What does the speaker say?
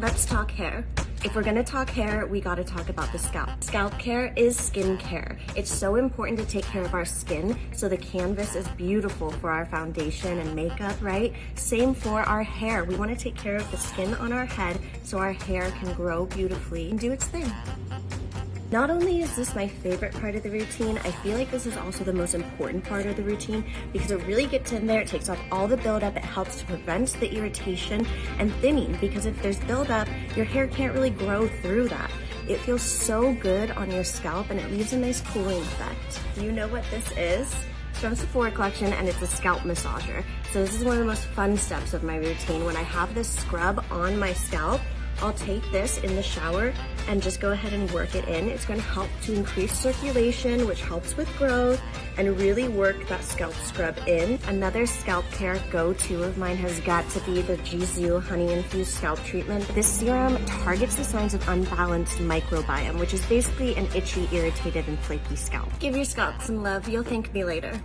let's talk hair. If we're gonna talk hair, we gotta talk about the scalp. Scalp care is skin care. It's so important to take care of our skin so the canvas is beautiful for our foundation and makeup, right? Same for our hair. We wanna take care of the skin on our head so our hair can grow beautifully and do its thing. Not only is this my favorite part of the routine, I feel like this is also the most important part of the routine because it really gets in there, it takes off all the buildup, it helps to prevent the irritation and thinning, because if there's buildup, your hair can't really grow through that. It feels so good on your scalp and it leaves a nice cooling effect. Do you know what this is? It's from Sephora collection and it's a scalp massager. So this is one of the most fun steps of my routine. When I have this scrub on my scalp, I'll take this in the shower and just go ahead and work it in. It's going to help to increase circulation, which helps with growth, and really work that scalp scrub in. Another scalp care go-to of mine has got to be the Jizu honey-infused scalp treatment. This serum targets the signs of unbalanced microbiome, which is basically an itchy, irritated, and flaky scalp. Give your scalp some love. You'll thank me later.